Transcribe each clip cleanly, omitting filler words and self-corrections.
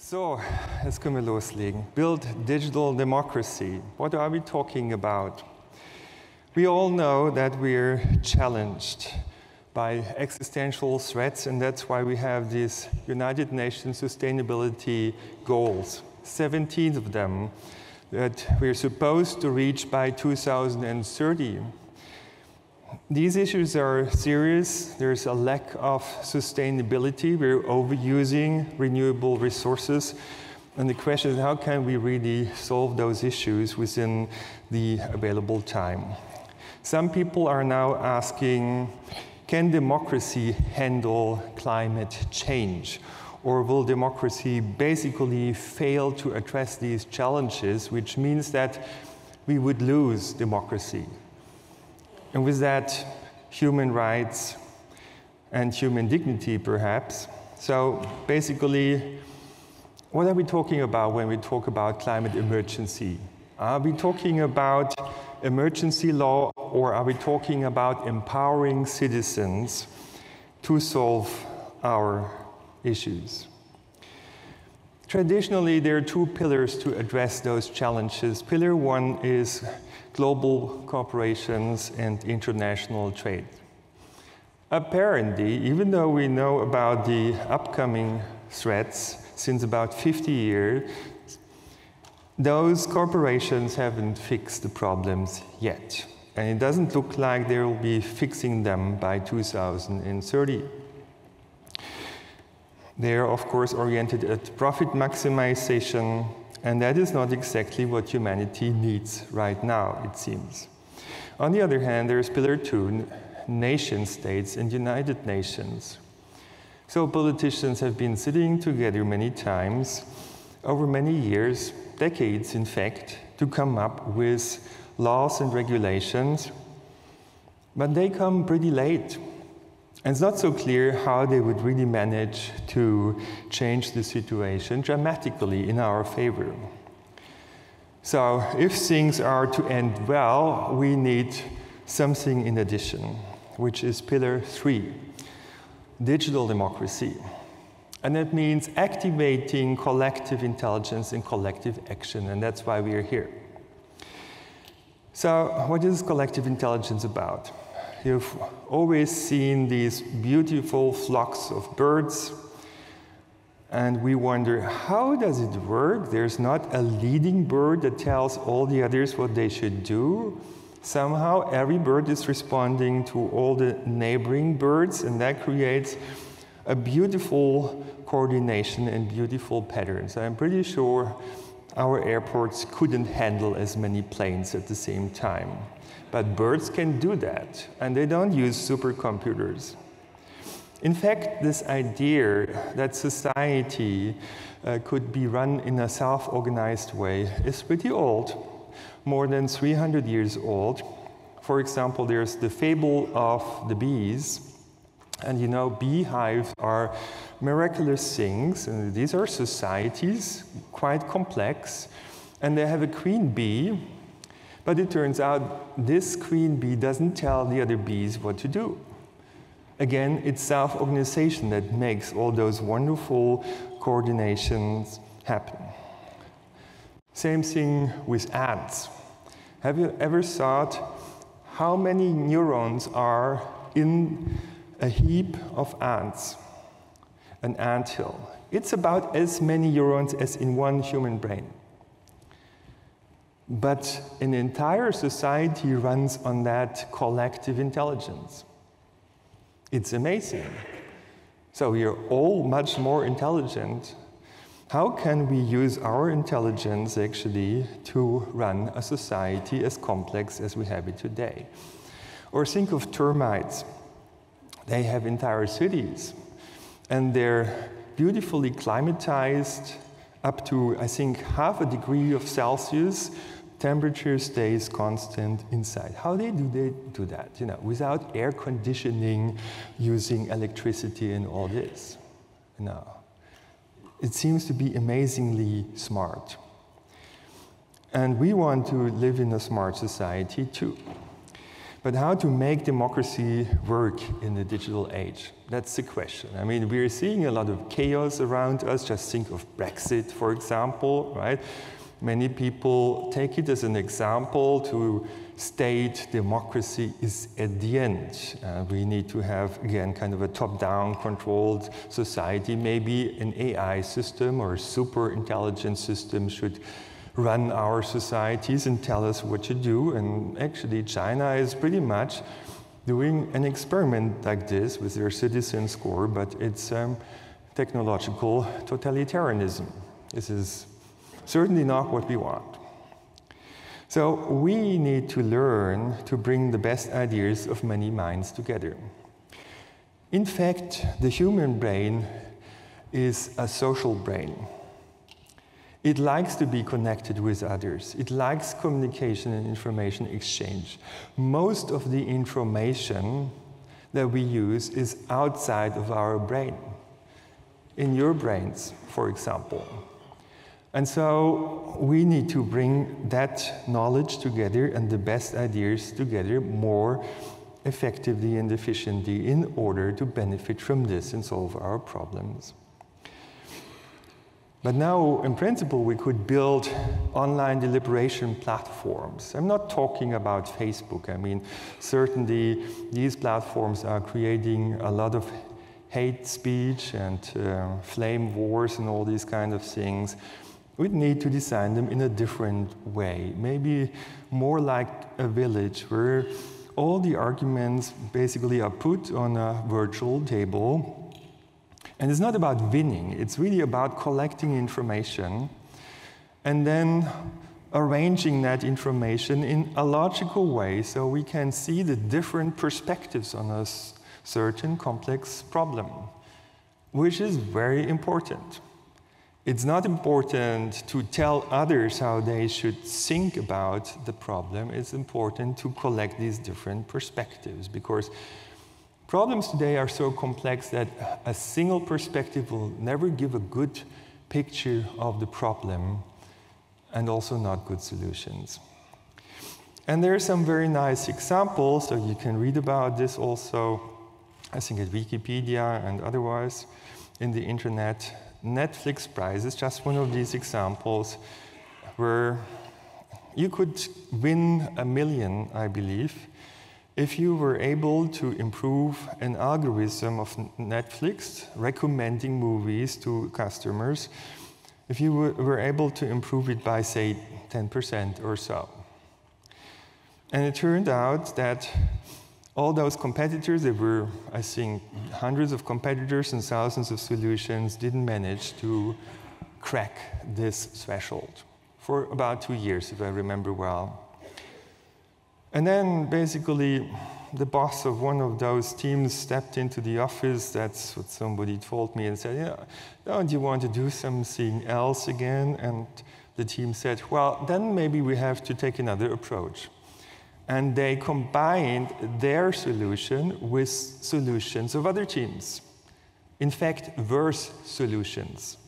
So, jetzt können wir loslegen. Build digital democracy. What are we talking about? We all know that we're challenged by existential threats, and that's why we have these United Nations sustainability goals, 17 of them, that we're supposed to reach by 2030. These issues are serious. There's a lack of sustainability. We're overusing renewable resources. And the question is, how can we really solve those issues within the available time? Some people are now asking, can democracy handle climate change? Or will democracy basically fail to address these challenges, which means that we would lose democracy? And with that, human rights and human dignity, perhaps. So basically, what are we talking about when we talk about climate emergency? Are we talking about emergency law, or are we talking about empowering citizens to solve our issues? Traditionally, there are two pillars to address those challenges. Pillar one is global corporations and international trade. Apparently, even though we know about the upcoming threats since about 50 years, those corporations haven't fixed the problems yet. And it doesn't look like they will be fixing them by 2030. They are, of course, oriented at profit maximization, and that is not exactly what humanity needs right now, it seems. On the other hand, there is pillar two, nation states and United Nations. So politicians have been sitting together many times, over many years, decades in fact, to come up with laws and regulations, but they come pretty late. And it's not so clear how they would really manage to change the situation dramatically in our favor. So if things are to end well, we need something in addition, which is pillar three, digital democracy. And that means activating collective intelligence and collective action, and that's why we are here. So what is collective intelligence about? You've always seen these beautiful flocks of birds, and we wonder, how does it work? There's not a leading bird that tells all the others what they should do. Somehow every bird is responding to all the neighboring birds, and that creates a beautiful coordination and beautiful patterns. I'm pretty sure our airports couldn't handle as many planes at the same time. But birds can do that, and they don't use supercomputers. In fact, this idea that society could be run in a self-organized way is pretty old, more than 300 years old. For example, there's the fable of the bees. And you know, beehives are miraculous things, and these are societies, quite complex, and they have a queen bee. But it turns out this queen bee doesn't tell the other bees what to do. Again, it's self-organization that makes all those wonderful coordinations happen. Same thing with ants. Have you ever thought how many neurons are in a heap of ants, an anthill? It's about as many neurons as in one human brain. But an entire society runs on that collective intelligence. It's amazing. So we are all much more intelligent. How can we use our intelligence actually to run a society as complex as we have it today? Or think of termites. They have entire cities, and they're beautifully climatized up to, I think, 0.5 degree Celsius. Temperature stays constant inside. How do they do that? You know, without air conditioning, using electricity and all this. No. It seems to be amazingly smart. And we want to live in a smart society too. But how to make democracy work in the digital age? That's the question. I mean, we're seeing a lot of chaos around us. Just think of Brexit, for example, right? Many people take it as an example to state democracy is at the end. We need to have, again, kind of a top-down controlled society. Maybe an AI system or a super intelligent system should run our societies and tell us what to do. And actually, China is pretty much doing an experiment like this with their citizen score, but it's technological totalitarianism. This is certainly not what we want. So we need to learn to bring the best ideas of many minds together. In fact, the human brain is a social brain. It likes to be connected with others. It likes communication and information exchange. Most of the information that we use is outside of our brain, in your brains, for example. And so we need to bring that knowledge together and the best ideas together more effectively and efficiently in order to benefit from this and solve our problems. But now, in principle, we could build online deliberation platforms. I'm not talking about Facebook. I mean, certainly these platforms are creating a lot of hate speech and flame wars and all these kind of things. We need to design them in a different way, maybe more like a village where all the arguments basically are put on a virtual table. And it's not about winning, it's really about collecting information and then arranging that information in a logical way so we can see the different perspectives on a certain complex problem, which is very important. It's not important to tell others how they should think about the problem. It's important to collect these different perspectives because problems today are so complex that a single perspective will never give a good picture of the problem and also not good solutions. And there are some very nice examples, so you can read about this also, I think at Wikipedia and otherwise in the internet. Netflix Prize is just one of these examples where you could win $1 million, I believe, if you were able to improve an algorithm of Netflix recommending movies to customers, if you were able to improve it by, say, 10% or so. And it turned out that all those competitors, there were, I think, hundreds of competitors and thousands of solutions, didn't manage to crack this threshold for about 2 years, if I remember well. And then basically the boss of one of those teams stepped into the office, that's what somebody told me, and said, yeah, don't you want to do something else again? And the team said, well, then maybe we have to take another approach. And they combined their solution with solutions of other teams. In fact, worse solutions.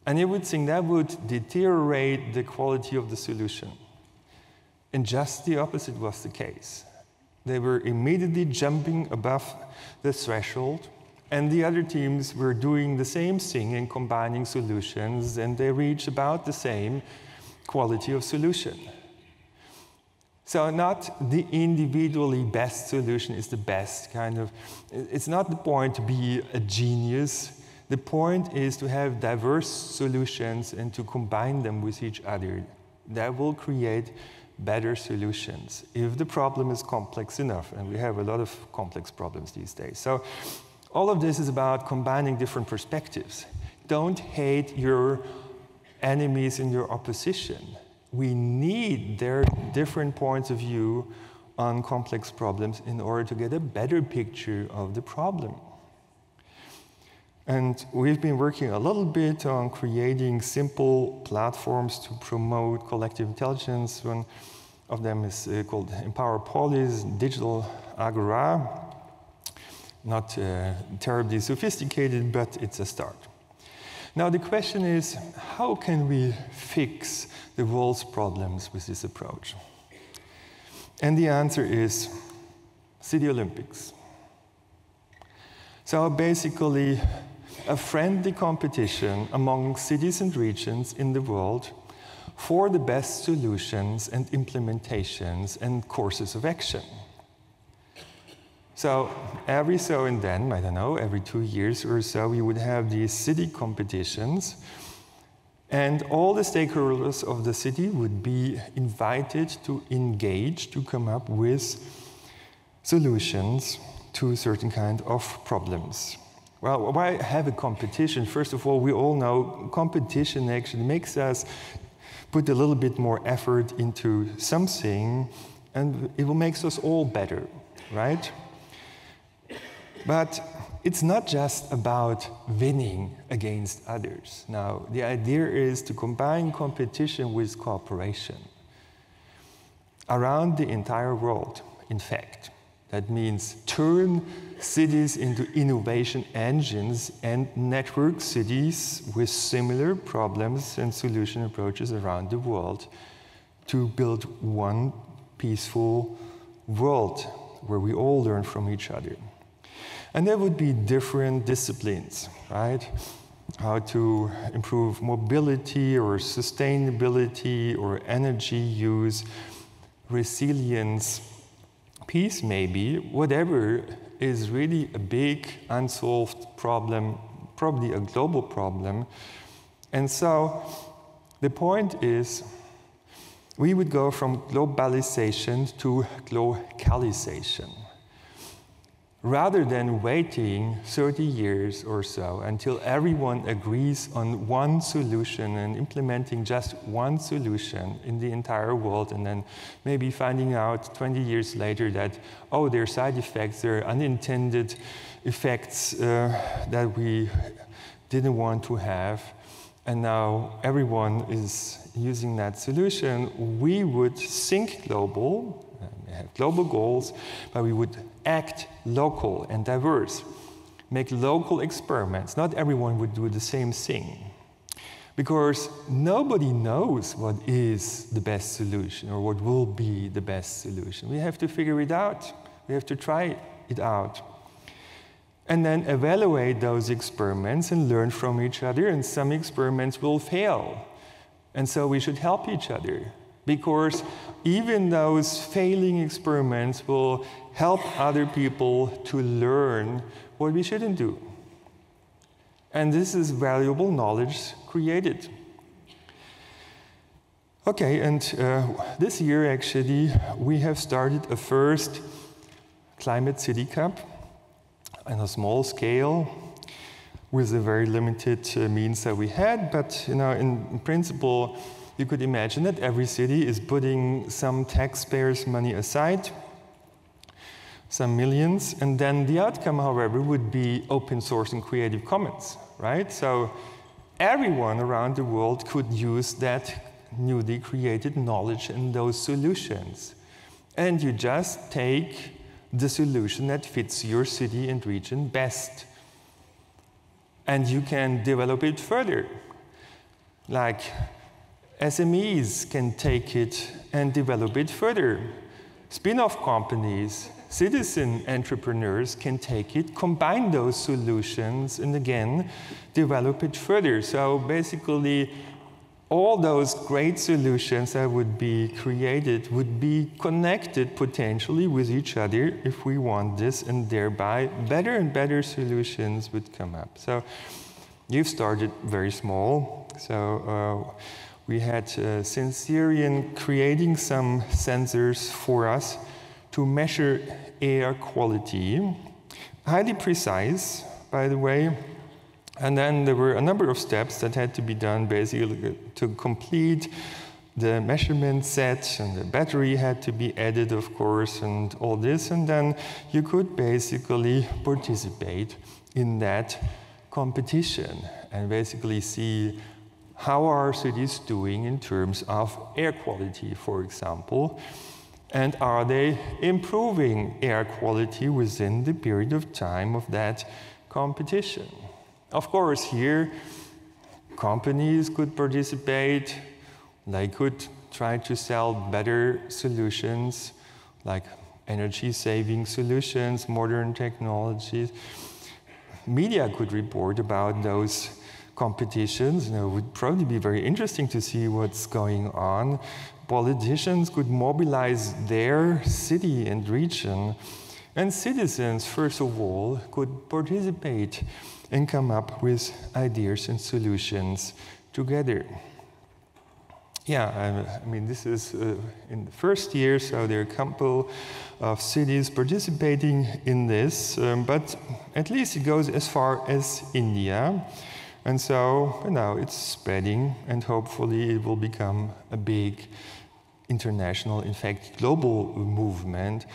And you would think that would deteriorate the quality of the solution. And just the opposite was the case. They were immediately jumping above the threshold, and the other teams were doing the same thing and combining solutions, and they reached about the same quality of solution. So not the individually best solution is the best kind of, it's not the point to be a genius. The point is to have diverse solutions and to combine them with each other. That will create better solutions if the problem is complex enough, and we have a lot of complex problems these days. So all of this is about combining different perspectives. Don't hate your enemies in your opposition. We need their different points of view on complex problems in order to get a better picture of the problem. And we've been working a little bit on creating simple platforms to promote collective intelligence. One of them is called Empower Polis, Digital Agora. Not terribly sophisticated, but it's a start. Now the question is, how can we fix the world's problems with this approach? And the answer is City Olympics. So basically, a friendly competition among cities and regions in the world for the best solutions and implementations and courses of action. So every so and then, I don't know, every 2 years or so, we would have these city competitions, and all the stakeholders of the city would be invited to engage, to come up with solutions to certain kind of problems. Well, why have a competition? First of all, we all know competition actually makes us put a little bit more effort into something, and it will make us all better, right? But it's not just about winning against others. Now, the idea is to combine competition with cooperation around the entire world, in fact. That means turn cities into innovation engines and network cities with similar problems and solution approaches around the world to build one peaceful world where we all learn from each other. And there would be different disciplines, right? How to improve mobility or sustainability or energy use, resilience, peace maybe, whatever is really a big unsolved problem, probably a global problem. And so the point is we would go from globalization to localization. Rather than waiting 30 years or so until everyone agrees on one solution and implementing just one solution in the entire world, and then maybe finding out 20 years later that, oh, there are side effects, there are unintended effects that we didn't want to have, and now everyone is using that solution, we would think global, have global goals, but we would act local and diverse, make local experiments. Not everyone would do the same thing, because nobody knows what is the best solution or what will be the best solution. We have to figure it out. We have to try it out. And then evaluate those experiments and learn from each other, and some experiments will fail. And so we should help each other, because even those failing experiments will help other people to learn what we shouldn't do. And this is valuable knowledge created. Okay, and this year actually we have started a first Climate City Cup on a small scale with the very limited means that we had, but in principle, you could imagine that every city is putting some taxpayers' money aside, some millions, and then the outcome, however, would be open source and Creative Commons, right? So everyone around the world could use that newly created knowledge and those solutions. And you just take the solution that fits your city and region best. And you can develop it further. Like SMEs can take it and develop it further. Spin-off companies, citizen entrepreneurs can take it, combine those solutions, and again, develop it further. So basically, all those great solutions that would be created would be connected potentially with each other if we want this, and thereby better and better solutions would come up. So you've started very small. So we had Sensirian creating some sensors for us to measure air quality, highly precise, by the way. And then there were a number of steps that had to be done basically to complete the measurement set, and the battery had to be added, of course, and all this. And then you could basically participate in that competition and basically see how are cities doing in terms of air quality, for example, and are they improving air quality within the period of time of that competition. Of course, here, companies could participate. They could try to sell better solutions like energy-saving solutions, modern technologies. Media could report about those competitions. It would probably be very interesting to see what's going on. Politicians could mobilize their city and region, and citizens, first of all, could participate and come up with ideas and solutions together. Yeah, I mean, this is in the first year, so there are a couple of cities participating in this, but at least it goes as far as India. And so, it's spreading, and hopefully it will become a big international, in fact, global movement,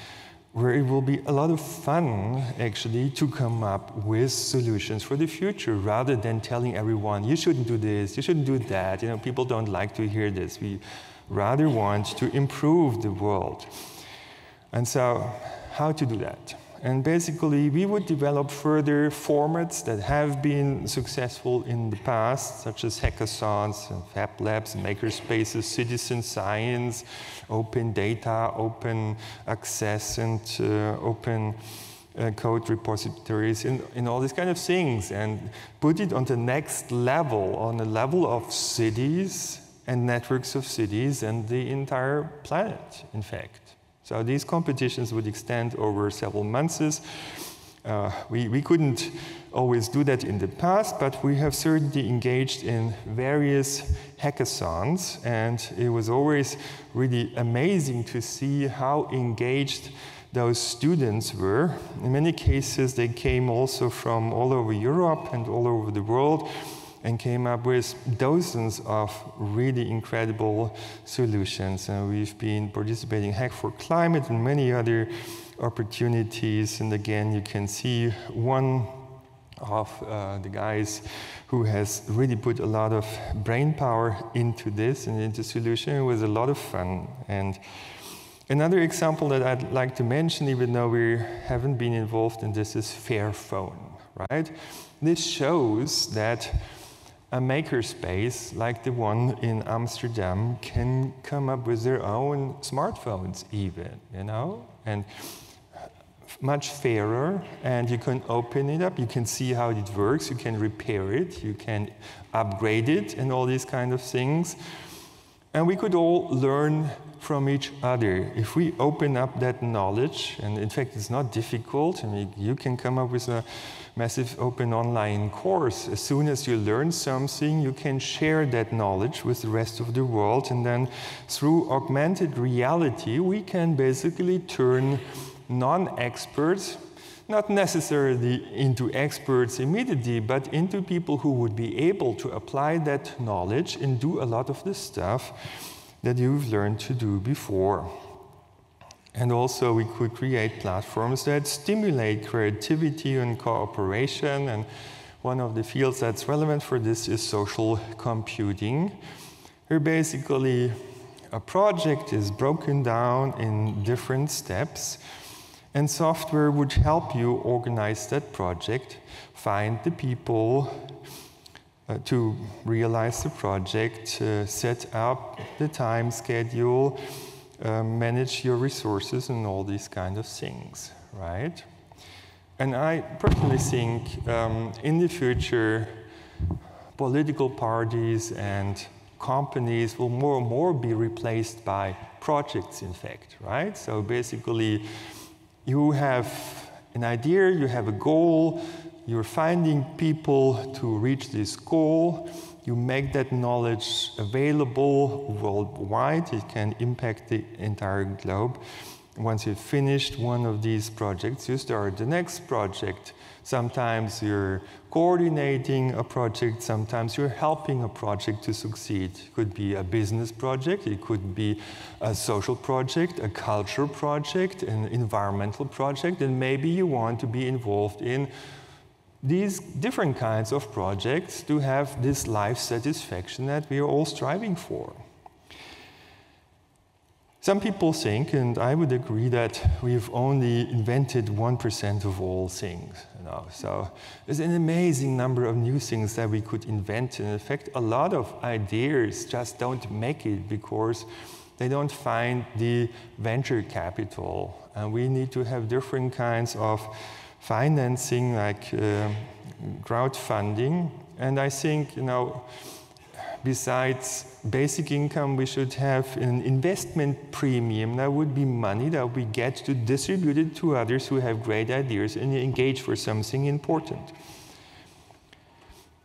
where it will be a lot of fun, actually, to come up with solutions for the future, rather than telling everyone, you shouldn't do this, you shouldn't do that. People don't like to hear this. We rather want to improve the world. And so, how to do that? And basically, we would develop further formats that have been successful in the past, such as hackathons, and fab labs, makerspaces, citizen science, open data, open access, and open code repositories, and all these kind of things, and put it on the next level, on the level of cities and networks of cities and the entire planet, in fact. So these competitions would extend over several months. We couldn't always do that in the past, but we have certainly engaged in various hackathons, and it was always really amazing to see how engaged those students were. In many cases, they came also from all over Europe and all over the world, and came up with dozens of really incredible solutions. And we've been participating in Hack for Climate and many other opportunities. And again, you can see one of the guys who has really put a lot of brain power into this and into solution. It was a lot of fun. And another example that I'd like to mention, even though we haven't been involved in this, is Fairphone, right? This shows that a makerspace like the one in Amsterdam can come up with their own smartphones even, and much fairer, and you can open it up, you can see how it works, you can repair it, you can upgrade it, and all these kind of things. And we could all learn from each other. If we open up that knowledge, and in fact it's not difficult, you can come up with a massive open online course. As soon as you learn something, you can share that knowledge with the rest of the world, and then through augmented reality, we can basically turn non-experts, not necessarily into experts immediately, but into people who would be able to apply that knowledge and do a lot of the stuff that you've learned to do before. And also we could create platforms that stimulate creativity and cooperation. And one of the fields that's relevant for this is social computing, where basically a project is broken down in different steps, and software would help you organize that project, find the people to realize the project, set up the time schedule, manage your resources, and all these kind of things, right? And I personally think in the future, political parties and companies will more and more be replaced by projects, in fact, right? So basically, you have an idea, you have a goal, you're finding people to reach this goal, you make that knowledge available worldwide, it can impact the entire globe. Once you've finished one of these projects, you start the next project. Sometimes you're coordinating a project, sometimes you're helping a project to succeed. It could be a business project, it could be a social project, a cultural project, an environmental project, and maybe you want to be involved in these different kinds of projects to have this life satisfaction that we are all striving for. Some people think, and I would agree, that we've only invented 1% of all things. So there's an amazing number of new things that we could invent. And in fact, a lot of ideas just don't make it because they don't find the venture capital. And we need to have different kinds of financing, like crowdfunding. And I think, besides basic income, we should have an investment premium. That would be money that we get to distribute it to others who have great ideas and engage for something important.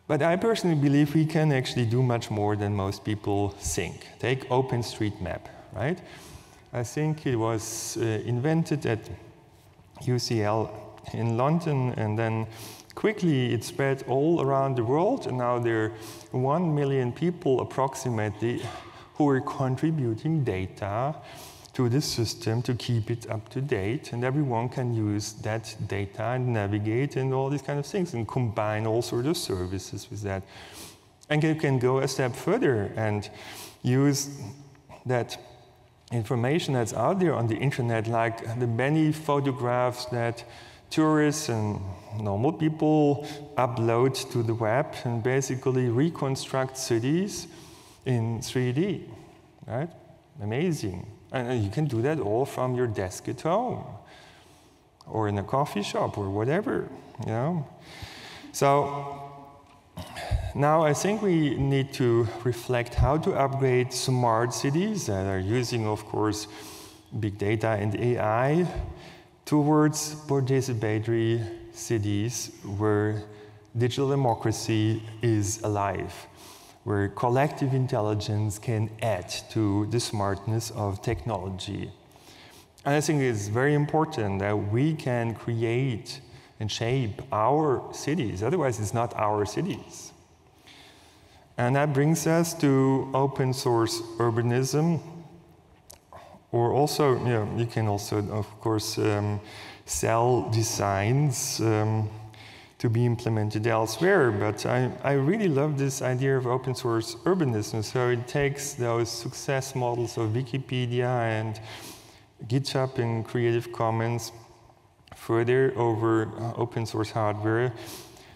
But I personally believe we can actually do much more than most people think. Take OpenStreetMap, right? I think it was invented at UCL in London, and then quickly it spread all around the world, and now there are 1 million people approximately who are contributing data to the system to keep it up to date, and everyone can use that data and navigate and all these kind of things and combine all sorts of services with that. And you can go a step further and use that information that's out there on the internet, like the many photographs that tourists and normal people upload to the web and basically reconstruct cities in 3D, right? Amazing. And you can do that all from your desk at home or in a coffee shop or whatever, So now I think we need to reflect how to upgrade smart cities that are using, of course, big data and AI towards participatory cities where digital democracy is alive, where collective intelligence can add to the smartness of technology. And I think it's very important that we can create and shape our cities, otherwise it's not our cities. And that brings us to open source urbanism, or also, you can also, of course, sell designs to be implemented elsewhere, but I really love this idea of open source urbanism. So it takes those success models of Wikipedia and GitHub and Creative Commons further over open source hardware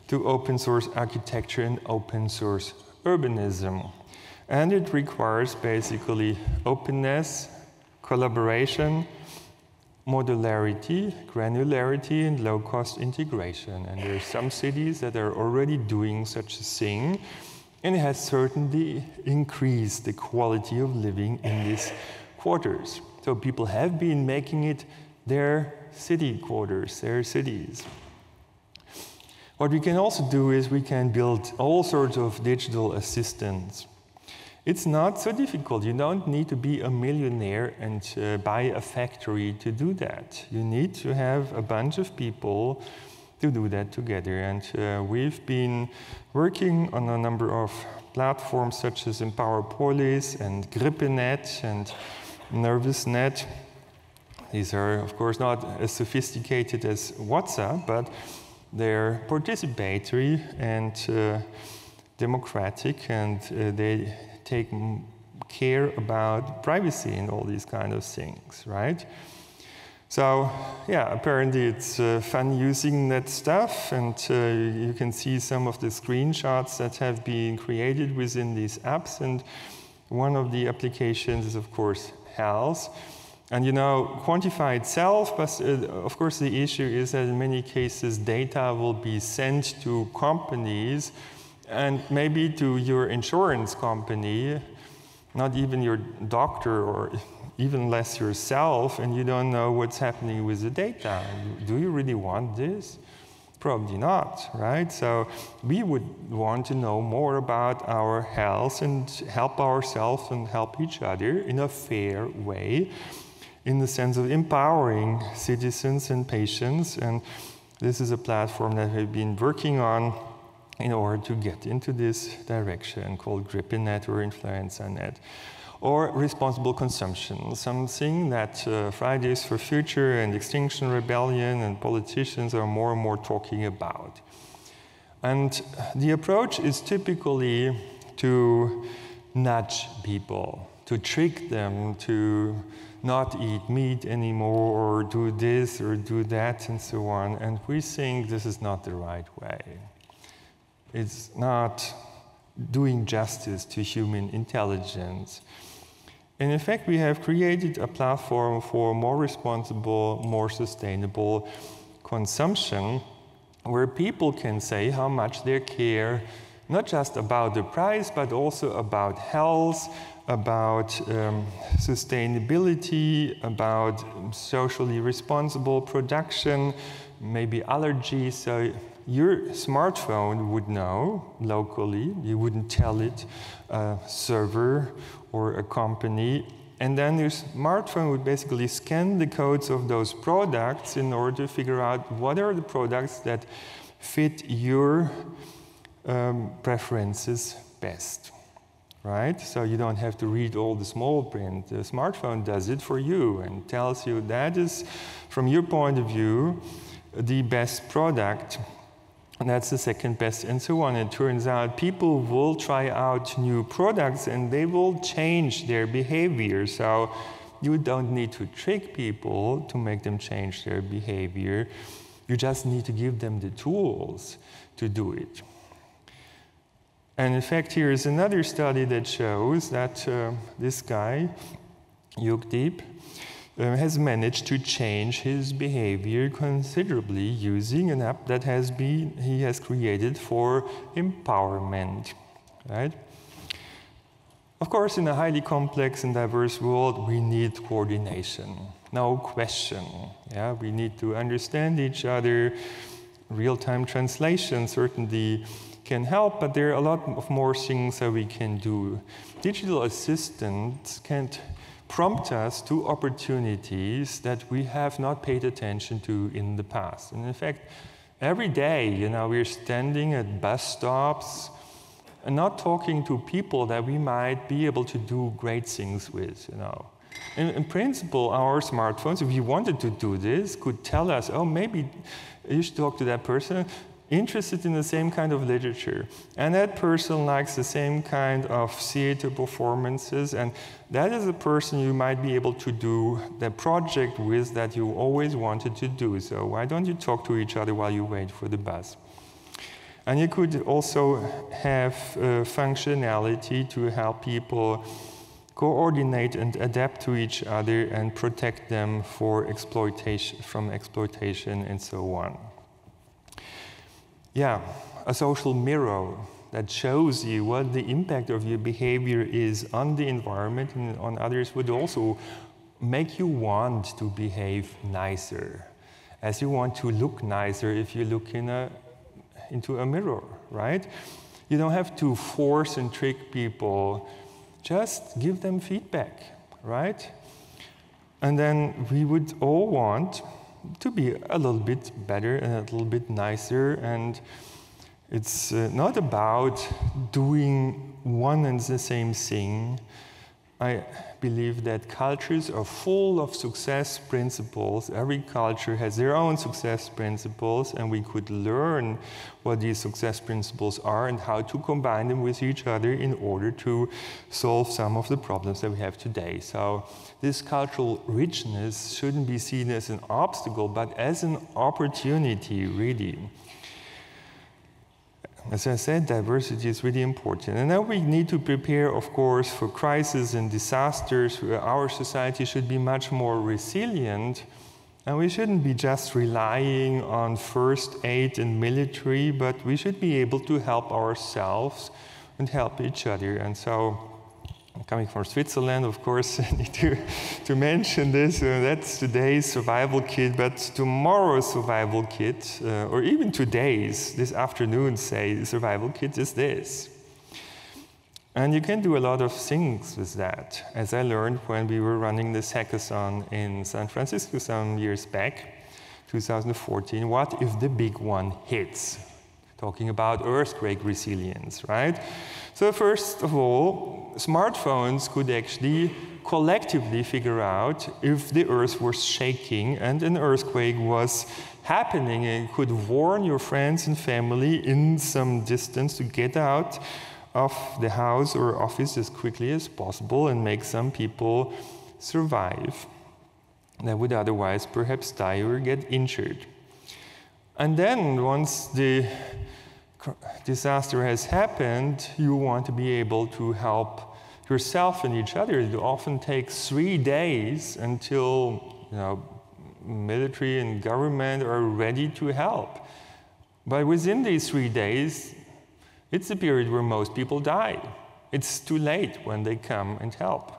to open source architecture and open source urbanism. And it requires basically openness, collaboration, modularity, granularity, and low-cost integration. And there are some cities that are already doing such a thing, and it has certainly increased the quality of living in these quarters. So people have been making it their city quarters, their cities. What we can also do is we can build all sorts of digital assistants. It's not so difficult. You don't need to be a millionaire and buy a factory to do that. You need to have a bunch of people to do that together. And we've been working on a number of platforms such as EmpowerPolis and GrippeNet and NervousNet. These are, of course, not as sophisticated as WhatsApp, but they're participatory and democratic, and they take care about privacy and all these kind of things, right? So, yeah, apparently it's fun using that stuff, and you can see some of the screenshots that have been created within these apps, and one of the applications is, of course, health. And quantify itself, but of course the issue is that in many cases data will be sent to companies and maybe to your insurance company, not even your doctor or even less yourself, and you don't know what's happening with the data. Do you really want this? Probably not, right? So we would want to know more about our health and help ourselves and help each other in a fair way, in the sense of empowering citizens and patients. And this is a platform that we've been working on in order to get into this direction, called GrippeNet or InfluenzaNet. Or responsible consumption, something that Fridays for Future and Extinction Rebellion and politicians are more and more talking about. And the approach is typically to nudge people, to trick them to not eat meat anymore, or do this or do that and so on. And we think this is not the right way. It's not doing justice to human intelligence. And in fact, we have created a platform for more responsible, more sustainable consumption, where people can say how much they care, not just about the price, but also about health, about sustainability, about socially responsible production, maybe allergies. So your smartphone would know locally, you wouldn't tell it a server or a company, and then your smartphone would basically scan the codes of those products in order to figure out what are the products that fit your preferences best, right? So you don't have to read all the small print. The smartphone does it for you and tells you that is, from your point of view, the best product, and that's the second best, and so on. It turns out people will try out new products and they will change their behavior. So you don't need to trick people to make them change their behavior. You just need to give them the tools to do it. And in fact, here is another study that shows that this guy, Yukdeep, has managed to change his behavior considerably using an app that he has created for empowerment, right? Of course, in a highly complex and diverse world, we need coordination, no question. Yeah, we need to understand each other. Real-time translation certainly can help, but there are a lot of more things that we can do. Digital assistants can prompt us to opportunities that we have not paid attention to in the past. And in fact, every day, we're standing at bus stops and not talking to people that we might be able to do great things with, In principle, our smartphones, if you wanted to do this, could tell us, oh, maybe you should talk to that person interested in the same kind of literature. And that person likes the same kind of theater performances, and that is a person you might be able to do the project with that you always wanted to do. So why don't you talk to each other while you wait for the bus? And you could also have functionality to help people coordinate and adapt to each other and protect them from exploitation and so on. Yeah, a social mirror that shows you what the impact of your behavior is on the environment and on others would also make you want to behave nicer, as you want to look nicer if you look into a mirror, right? You don't have to force and trick people. Just give them feedback, right? And then we would all want to be a little bit better and a little bit nicer. And it's not about doing one and the same thing. I believe that cultures are full of success principles. Every culture has their own success principles, and we could learn what these success principles are and how to combine them with each other in order to solve some of the problems that we have today. So this cultural richness shouldn't be seen as an obstacle, but as an opportunity, really. As I said, diversity is really important. And now we need to prepare, of course, for crises and disasters. Our society should be much more resilient. And we shouldn't be just relying on first aid and military, but we should be able to help ourselves and help each other. And so, coming from Switzerland, of course, I need to mention this. That's today's survival kit, but tomorrow's survival kit, or even today's, this afternoon's survival kit is this. And you can do a lot of things with that, as I learned when we were running this hackathon in San Francisco some years back, 2014. What if the big one hits? Talking about earthquake resilience, right? So first of all, smartphones could actually collectively figure out if the earth was shaking and an earthquake was happening, and could warn your friends and family in some distance to get out of the house or office as quickly as possible and make some people survive that would otherwise perhaps die or get injured. And then once the disaster has happened, you want to be able to help yourself and each other, it often takes 3 days until military and government are ready to help. But within these 3 days, it's the period where most people die. It's too late when they come and help.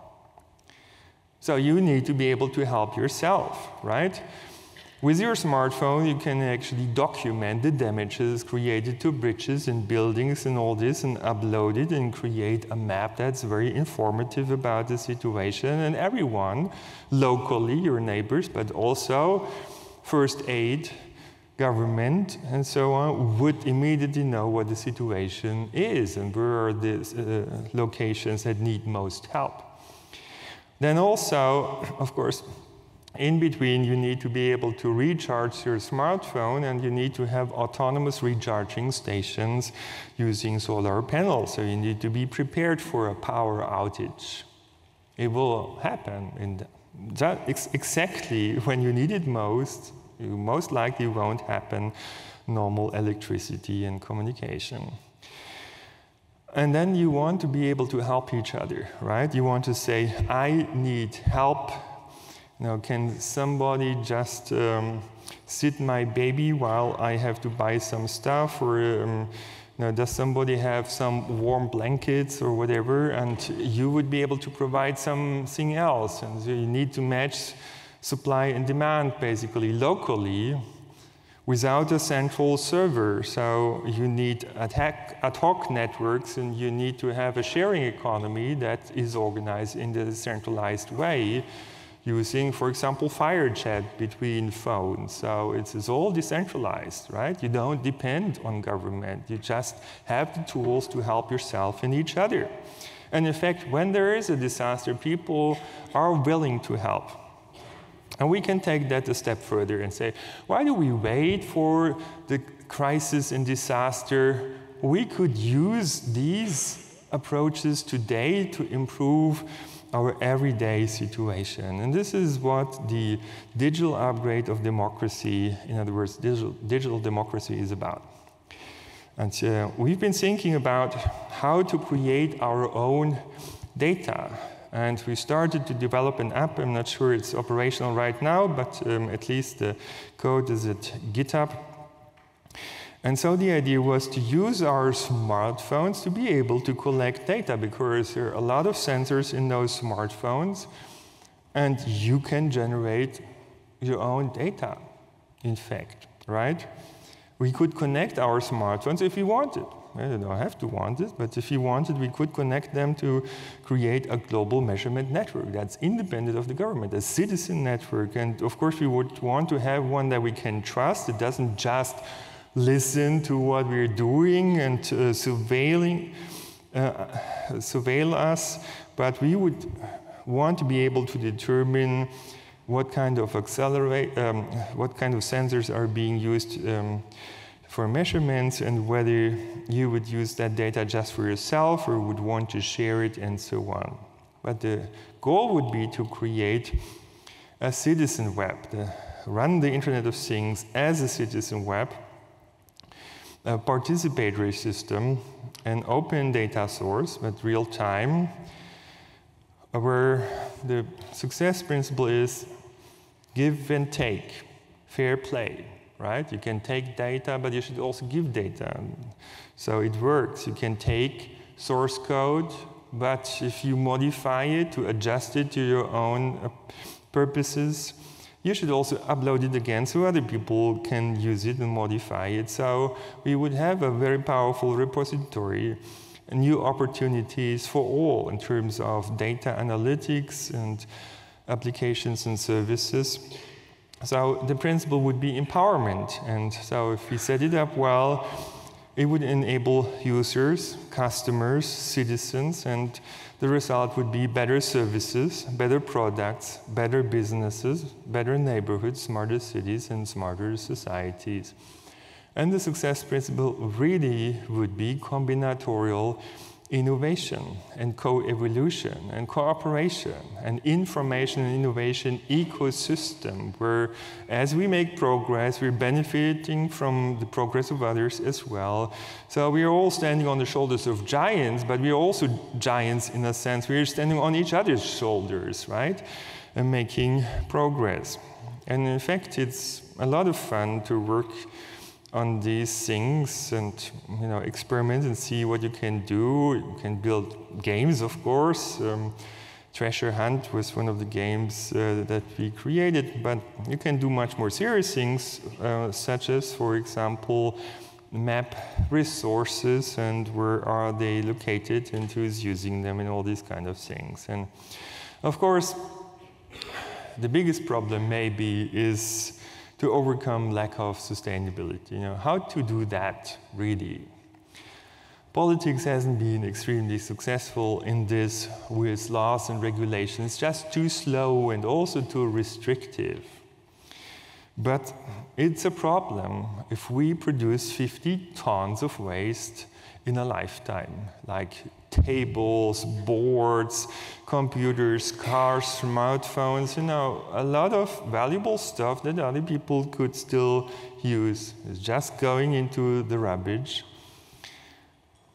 So you need to be able to help yourself, right? With your smartphone, you can actually document the damages created to bridges and buildings and all this and upload it and create a map that's very informative about the situation. And everyone, locally, your neighbors, but also first aid, government, and so on, would immediately know what the situation is and where are the locations that need most help. Then also, of course, in between, you need to be able to recharge your smartphone, and you need to have autonomous recharging stations using solar panels. So you need to be prepared for a power outage. It will happen in exactly when you need it most. You most likely won't happen normal electricity and communication. And then you want to be able to help each other, right? You want to say, I need help. Can somebody just sit my baby while I have to buy some stuff? Or does somebody have some warm blankets or whatever? And you would be able to provide something else. And so you need to match supply and demand, basically, locally, without a central server. So you need ad hoc networks, and you need to have a sharing economy that is organized in a centralized way, using, for example, fire chat between phones. So it's all decentralized, right? You don't depend on government. You just have the tools to help yourself and each other. And in fact, when there is a disaster, people are willing to help. And we can take that a step further and say, why do we wait for the crisis and disaster? We could use these approaches today to improve our everyday situation. And this is what the digital upgrade of democracy, in other words, digital democracy is about. And we've been thinking about how to create our own data. And we started to develop an app. I'm not sure it's operational right now, but at least the code is at GitHub. And so the idea was to use our smartphones to be able to collect data, because there are a lot of sensors in those smartphones, and you can generate your own data, in fact, right? We could connect our smartphones if we wanted. I don't have to want it, but if you wanted, we could connect them to create a global measurement network that's independent of the government, a citizen network. And of course, we would want to have one that we can trust. It doesn't just listen to what we're doing and surveil us, but we would want to be able to determine what kind of sensors are being used for measurements, and whether you would use that data just for yourself or would want to share it, and so on. But the goal would be to create a citizen web, run the Internet of Things as a citizen web, a participatory system, an open data source, but real time, where the success principle is give and take, fair play, right? You can take data, but you should also give data. So it works. You can take source code, but if you modify it to adjust it to your own purposes, you should also upload it again so other people can use it and modify it. So we would have a very powerful repository, new opportunities for all in terms of data analytics and applications and services. So the principle would be empowerment. And so if we set it up well, it would enable users, customers, citizens, and the result would be better services, better products, better businesses, better neighborhoods, smarter cities, and smarter societies. And the success principle really would be combinatorial innovation and co-evolution and cooperation and information and innovation ecosystem where as we make progress, we're benefiting from the progress of others as well. So we are all standing on the shoulders of giants, but we are also giants in a sense. We are standing on each other's shoulders, right? And making progress. And in fact, it's a lot of fun to work on these things and experiment and see what you can do. You can build games, of course. Treasure Hunt was one of the games that we created, but you can do much more serious things, such as, for example, map resources and where are they located and who's using them and all these kind of things. And of course, the biggest problem maybe is to overcome lack of sustainability. How to do that, really? Politics hasn't been extremely successful in this with laws and regulations, just too slow and also too restrictive. But it's a problem if we produce 50 tons of waste in a lifetime, like tables, boards, computers, cars, smartphones, a lot of valuable stuff that other people could still use. It's just going into the rubbish.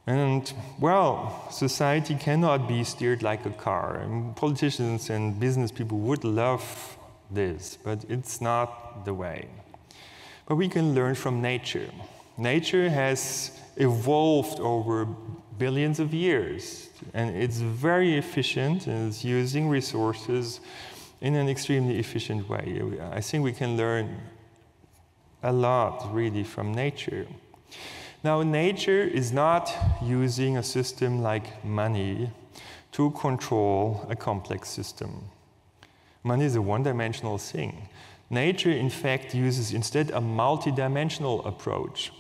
And, well, society cannot be steered like a car. And politicians and business people would love this, but it's not the way. But we can learn from nature. Nature has evolved over billions of years, and it's very efficient, and it's using resources in an extremely efficient way. I think we can learn a lot, really, from nature. Now, nature is not using a system like money to control a complex system. Money is a one-dimensional thing. Nature, in fact, uses instead a multi-dimensional approach.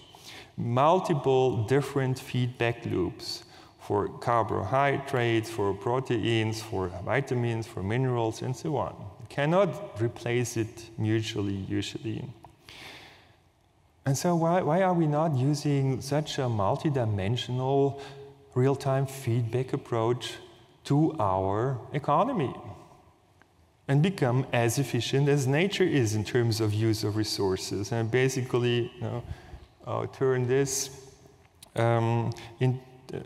Multiple different feedback loops for carbohydrates, for proteins, for vitamins, for minerals, and so on. You cannot replace it mutually, usually. And so why are we not using such a multi-dimensional real-time feedback approach to our economy and become as efficient as nature is in terms of use of resources and basically, turn this in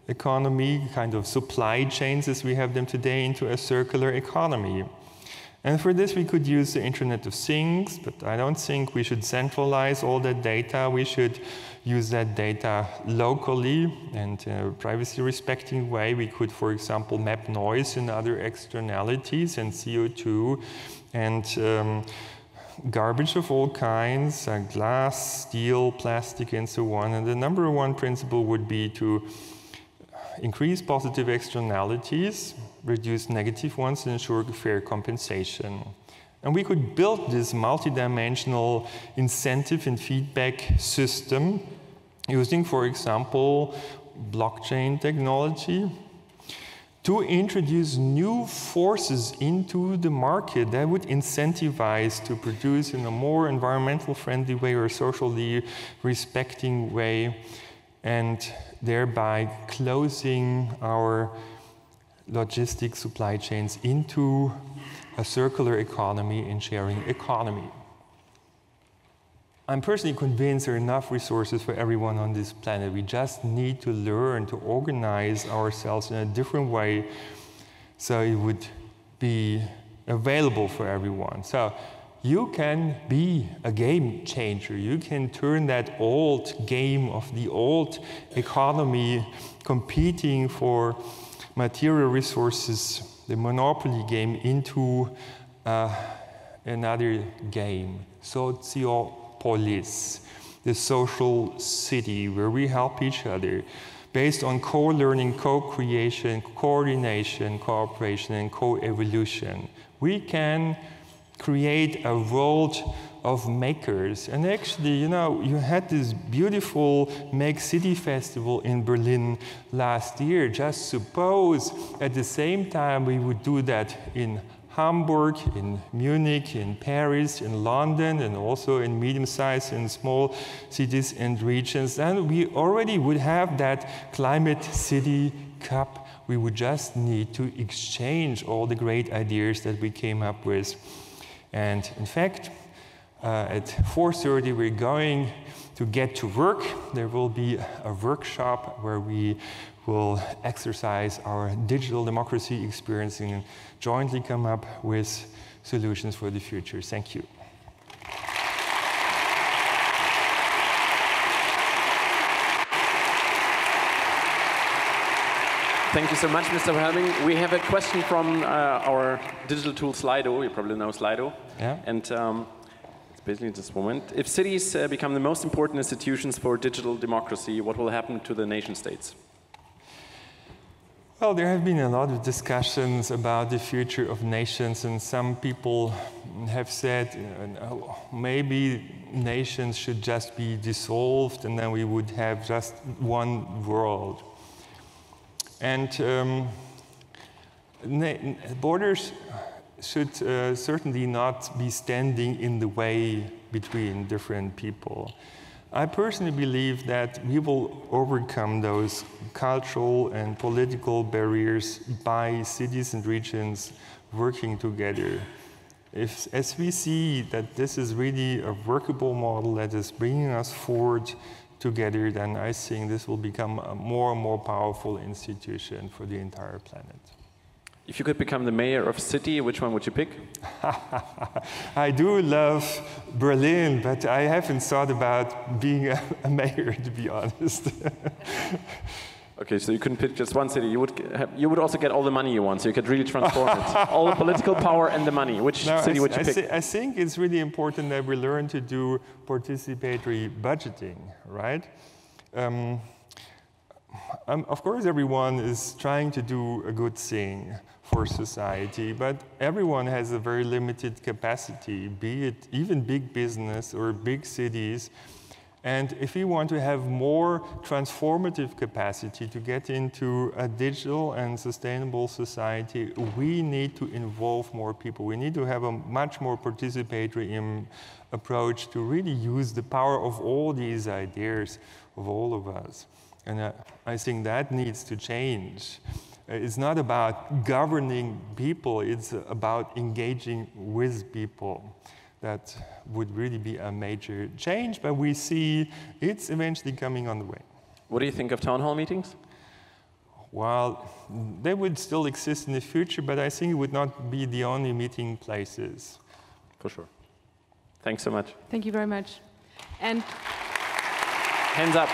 economy, kind of supply chains as we have them today, into a circular economy. And for this, we could use the Internet of Things, but I don't think we should centralize all that data. We should use that data locally and in a privacy-respecting way. We could, for example, map noise and other externalities and CO2 and garbage of all kinds, glass, steel, plastic, and so on. And the number one principle would be to increase positive externalities, reduce negative ones, and ensure fair compensation. And we could build this multidimensional incentive and feedback system using, for example, blockchain technology to introduce new forces into the market that would incentivize to produce in a more environmental friendly way or socially respecting way, and thereby closing our logistic supply chains into a circular economy and sharing economy. I'm personally convinced there are enough resources for everyone on this planet. We just need to learn to organize ourselves in a different way so it would be available for everyone. So you can be a game changer. You can turn that old game of the old economy competing for material resources, the monopoly game, into another game, Sozial, the social city where we help each other based on co-learning, co-creation, coordination, cooperation, and co-evolution. We can create a world of makers. And actually, you had this beautiful Make City Festival in Berlin last year. Just suppose at the same time we would do that in Hamburg, in Munich, in Paris, in London, and also in medium-sized and small cities and regions. And we already would have that climate city cup. We would just need to exchange all the great ideas that we came up with. And in fact, at 4:30 we're going to get to work. There will be a workshop where we will exercise our digital democracy experience and jointly come up with solutions for the future. Thank you. Thank you so much, Mr. Helbing. We have a question from our digital tool Slido. You probably know Slido. Yeah. And it's basically this moment. If cities become the most important institutions for digital democracy, what will happen to the nation states? Well, there have been a lot of discussions about the future of nations, and some people have said maybe nations should just be dissolved and then we would have just one world. And borders should certainly not be standing in the way between different people. I personally believe that we will overcome those cultural and political barriers by cities and regions working together. As we see that this is really a workable model that is bringing us forward together, then I think this will become a more and more powerful institution for the entire planet. If you could become the mayor of a city, which one would you pick? I do love Berlin, but I haven't thought about being a mayor, to be honest. Okay, so you couldn't pick just one city. You would also get all the money you want, so you could really transform it. All the political power and the money. Which city would you pick? I think it's really important that we learn to do participatory budgeting, right? Of course, everyone is trying to do a good thing for society, but everyone has a very limited capacity, be it even big business or big cities. And if we want to have more transformative capacity to get into a digital and sustainable society, we need to involve more people. We need to have a much more participatory approach to really use the power of all these ideas of all of us. And I think that needs to change. It's not about governing people, it's about engaging with people. That would really be a major change, but we see it's eventually coming on the way. What do you think of town hall meetings? Well, they would still exist in the future, but I think it would not be the only meeting places. For sure. Thanks so much. Thank you very much. And hands up.